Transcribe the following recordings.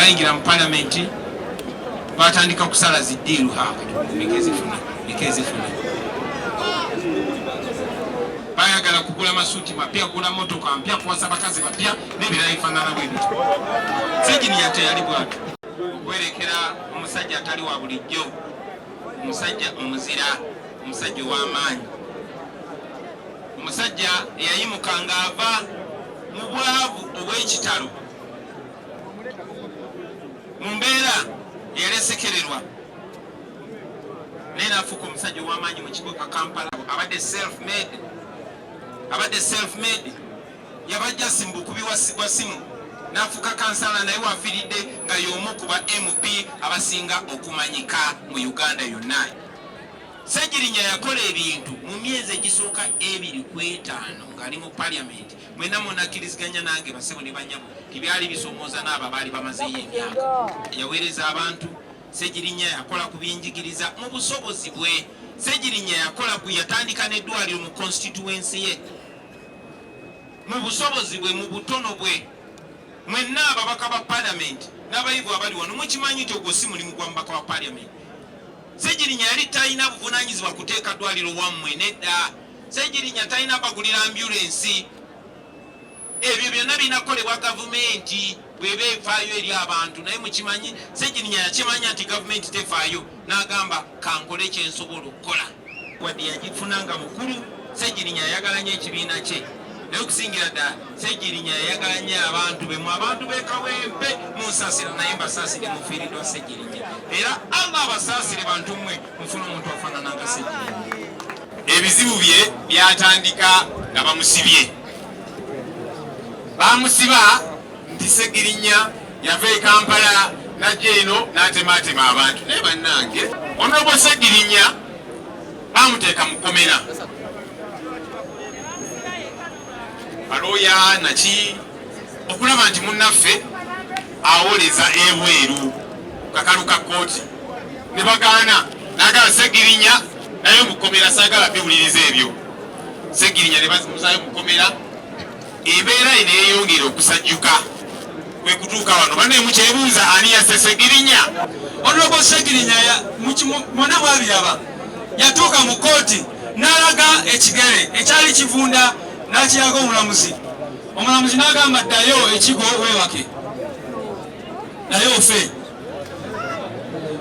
bayingira mu parliament batandika kusala ziddiiru mikezifuna bayagala kugula masuuti mapya, kugula motoka mpya, kuwasa bakazi bapya n'ebirala bifaanana bwe bityo. Ssegirinnya teyali bw'atyo, okwerekera omusajja atali wa bulijjo, omusajja omuzira, omusajja ow'amaanyi, omusajja eyayimuka ng'ava mu bwavu obw'ekitalo, mu mbeera eyalesekererwa naye n'afuuka omusajja ow'amaanyi mu kigo ka Kampala. Abadde self-made yabajja simu bukubi wa simu n'afuuka kansala, naye wafiiridde nga y'omu ku ba MP abasinga okumanyika mu Uganda yonna. Ssegirinnya yakola ebintu mu myezi egisooka 2-5 ng'ali mu parliament. Mwenna munakkiriziganya nange basebo ne banyabo tibyali bisomooza n'abo baali bamazeeyo emyaka. Yaweereza abantu. Ssegirinnya yakola ku byenjigiriza mu busobozi bwe. Ssegirinnya yakola ku yatandika n'eddwaliro mu constituency ye mu busobozi bwe, mu butono bwe. Mwenna ababaka ba parliament n'abayivu abali wano mukimanyi nti ogwo si mulimu gwa mubaka wa parliament. Ssegirinnya yali talina buvunaanyizibwa kuteeka ddwaliro wammwe, nedda. Ssegirinnya talina bagulira ambulensi. Ebyo byonna binakolebwa gavumenti bw'eba efaayo eri abantu, naye mukimanyi Ssegirinnya yakimanya nti gavumenti tefaayo, n'agamba kankole kyensobola okukola. Wadde yagifunanga mukulu, Ssegirinnya yayagalanya ekibiina kye. Naye okusingira ddala Ssegirinnya yayagalanya abantu be, mu abantu b'e Kawempe munsaasira, naye mbasaasire mufiiriddwa Ssegirinnya. Era Allah abasaasire bantu mmwe mufuna omuntu afaanana nga Ssegirinnya. Ebizibu bye byatandika nga bamusibye. Bamusiba nti Ssegirinnya yava e Kampala n'ajja eno n'atemaatema abantu. Naye bannange, Honorable Ssegirinnya bamuteeka mu kkomera. Balooya naki okulaba nti munnaffe awoleza ebweru ku kakalu ka kkooti. Ne bagaana, n'agala Ssegirinnya naye mu kkomera saagala biwuliriza ebyo. Ssegirinnya ne bamusaayo mu kkomera. Embeera eno eyongera okusajjuka kwe kutuuka wano. Banne mukyebuuza ani yasse Ssegirinnya? Honorable Ssegirinnya mwonna mwabiraba, yatuuka mu kkooti n'alaga ekigere ekyali kivunda n'akiraga omulamuzi. Omulamuzi n'agamba ddayo ekigo weebake, naye ofe.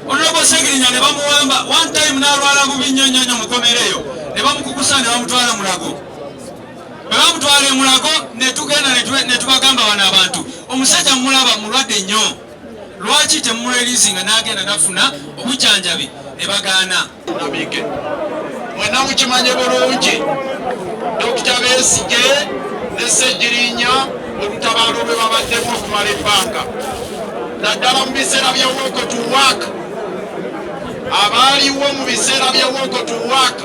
Honorable Ssegirinnya ne bamuwamba one time n'alwala bubi nnyo nnyo mu kkomera eyo, ne bamukukusa ne bamutwala Mulago. Bwe bamutwala e Mulago ne tugenda ne tubagamba bano abantu, omusajja mulaba mulwadde nnyo, lwaki temumuleriisinga n'agenda nafuna obujjanjabi? Ne bagaana. Mwenna mukimanye bulungi Dr. Besigye ne Ssegirinnya olutabaalo lwe babaddemu okumala ebbanga, naddala mu biseera bya walk to work. Abaaliwo mu biseera bya walk to work,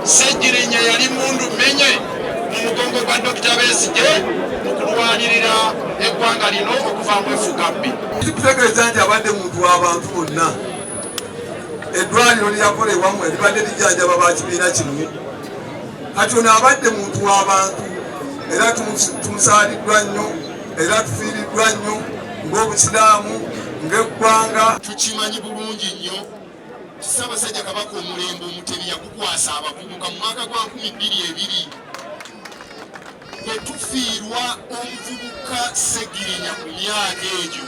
Ssegirinnya yali mundu menye mu mugongo gwa Dr. Besigye okulwanirira eggwanga lino okuva mu efuga mbi. Kikutegeeza nti abadde muntu w'abantu bonna. Eddwaliro lyakolebwamu eribadde lijjanjaba ba kibiina kino. Kati ono abadde muntu w'abantu era tumusaaliddwa nnyo era tufiiriddwa nnyo ng'Obusiraamu ng'eggwanga. Tukimanyi bulungi nnyo Ssaabasajja Kabaka omulembe Omutebi yagukwasa abavubuka mu mwaka gwa 2022 bwe tufiirwa omuvubuka Ssegirinnya ku myaka egyo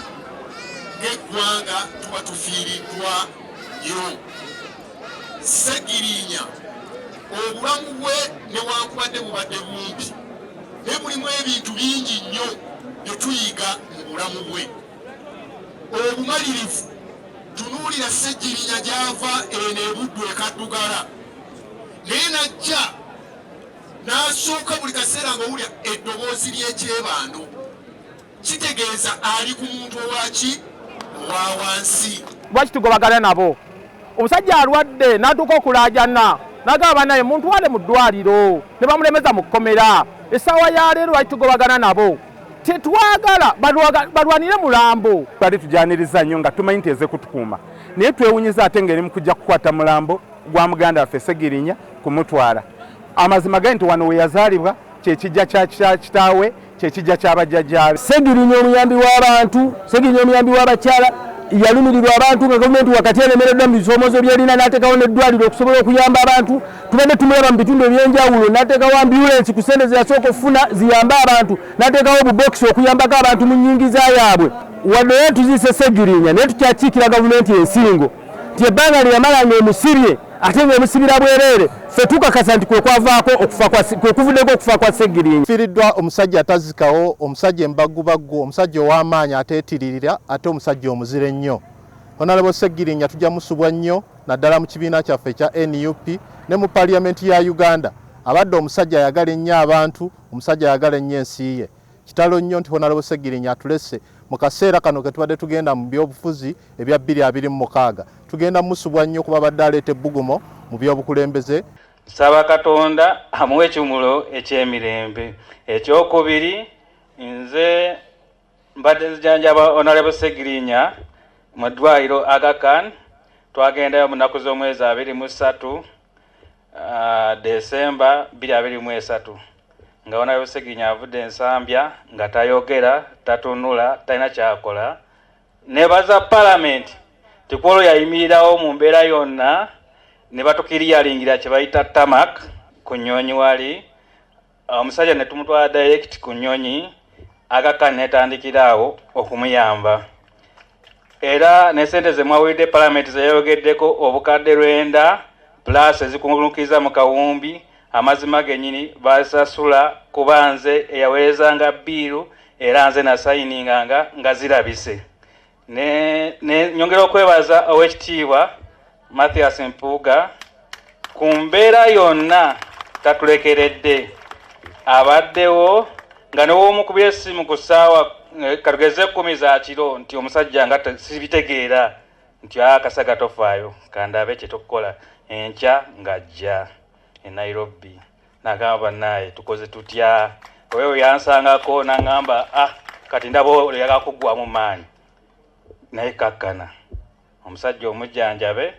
ng'eggwanga tuba tufiiriddwa nnyo. Ssegirinnya obulamu bwe newankubadde bubadde bumpi, naye mulimu ebintu bingi nnyo bye tuyiga mu bulamu bwe. Obumalirivu, tunuulira Ssegirinnya gy'ava eno e Buddu e Kaddugala, naye najja n'asooka buli kaseera ng'owulira eddoboozi ly'ekyebando, kitegeeza ali ku muntu owaki owa wansi. Lwaki tugobagana nabo? Omusajja alwadde n'atuuka okulaajana n'agamba naye muntu wale mu ddwaliro ne bamulemeza mu kkomera. Essaawa ya leero lwaki tugobagana nabo? Tetwagala balwanire mulambo. Twali tujaniriza nnyo nga tumanyi nti eze kutukuuma, naye twewunyiza ate ng'eri mu kujja kukwata mulambo gwa muganda waffe Ssegirinnya kumutwala. Amazima gani nti wano we yazaalibwa, kye kijja kya kitaawe, kyekijja ky'abajjajjaabe. Ssegirinya omuyambi w'abantu, Ssegirinya omuyambi w'abakyala yalumirirwa abantu nga gavumenti wakati eremereddwa mu bisomoozo by'erina n'ateekawo n'eddwaliro okusobola okuyamba abantu. Tubadde tumulaba mu bitundu eby'enjawulo n'ateekawo ambulensi ku ssente ze yasooka okufuna ziyambe abantu, n'ateekawo obubokisi okuyambako abantu mu nnyingiza yaabwe. Wadde naye tuziise Ssegirinya naye tukyakiikira gavumenti ensingo nti ebbanga lye yamala ng'emusibye ate ng'emusibira bwereere, ffe tukakasa nti kwe kuvuddeko okufa kwa Ssegirinya. Fiiriddwa omusajja atazikawo, omusajja embagubaggu, omusajja ow'amaanyi ateetiririra ate omusajja omuzira ennyo. Honorable Ssegirinya tujja musubwa nnyo naddala mu kibiina kyaffe ekya NUP ne mu Paaliyamenti ya Uganda. Abadde omusajja ayagala ennyo abantu, omusajja ayagala ennyo ensi ye. Kitalo nnyo nti Honorable Ssegirinya atulese mu kaseera kano ke tubadde tugenda mu byobufuzi ebya 2026. Tugenda musubwa nnyo kuba badde aleeta ebbugumo mu byobukulembeze. Nsaba Katonda amuwe ekimululo eky'emirembe. Ekyokubiri, nze mbadde nzijanjaba Honorable Ssegirinya mu ddwaliro Aga Khan. Twagendayo mu nnaku z'omwezi 23 Desemba 2023 nga Honorable Ssegirinya avudde ensambya nga tayogera, tatunula, talina kyakola. Nebaza Parliament tikwolo yayimirirawo mu mbeera yonna ne batukiriyalingira kye bayita tamak ku Nnyonyi wali. Omusajja ne tumutwala direct ku Nnyonyi, Aga Khan netandikiraawo okumuyamba. Era ne ssente ze mwawulidde Parliament zeyogeddeko obukadde 9 plus ezikungulukiza mu kawumbi, amazima gennyini basasula kuba nze eyaweerezanga bbiiru era nze nasayininganga nga zirabise. Ne nyongera okwebaza Oweekitiibwa Mathias Mpuuga ku mbeera yonna tatulekeredde. Abaddewo nga new'omukubye essimu ku ssaawa katugeze 10 za kiro nti omusajja nga sibitegeera nti akasaga tofaayo kandabe kye tukola enkya ng'ajja e Nairobi. N'agamba bannaye tukoze tutya? Oyo yansangako n'aŋŋamba kati ndaba oyagala kuggwamu maanyi. Naye kakkana omusajja omujjanjabe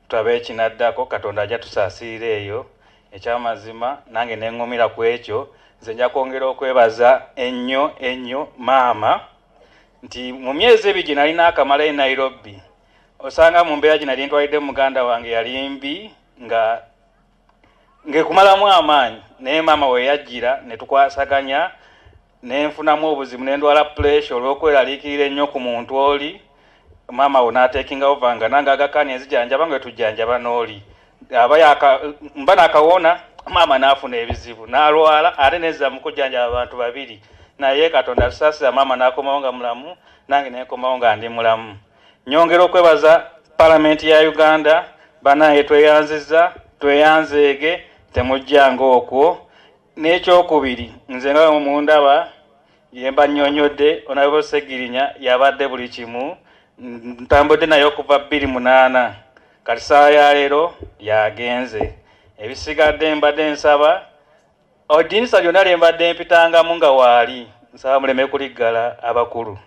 tulabe ekinaddako, Katonda ajja tusaasiira eyo. Ekyamazima nange neŋŋumira ku ekyo. Nze nja kwongera okwebaza ennyo maama nti mu myezi ebiri gye nalina akamala e Nairobi, osanga mu mbeera gye nali ntwalidde muganda wange yali mbi ng'ekumalamu amaanyi. Naye maama we yajjira ne tukwasaganya, ne nfunamu obuzibu ne ndwala pressure olw'okweraliikirira ennyo ku muntu oli. Maama we n'ateekinga over nga nange Aga Khan enzijanjaba nga tujjanjaba n'oli. Mba nakawona, maama n'afuna ebizibu n'alwala ate nezza mu kujjanjaba abantu babiri. Naye Katonda tusaasira, maama n'akomawo nga mulamu, nange neekomawo nga ndi mulamu. Nyongera okwebaza Paalamenti ya Uganda, banaye tweyanziza, tweyanzeege, temujjanga okwo. N'ekyokubiri, nze nga mundaba yemba nnyonnyodde Honorable Ssegirinya yabadde buli kimu. Ntambudde naye okuva 2008 kati ssaawa ya leero yagenze. Ebisigadde mbadde nsaba odinisa lyonna lye mbadde mpitangamu nga waali, nsaba muleme kuliggala abakulu.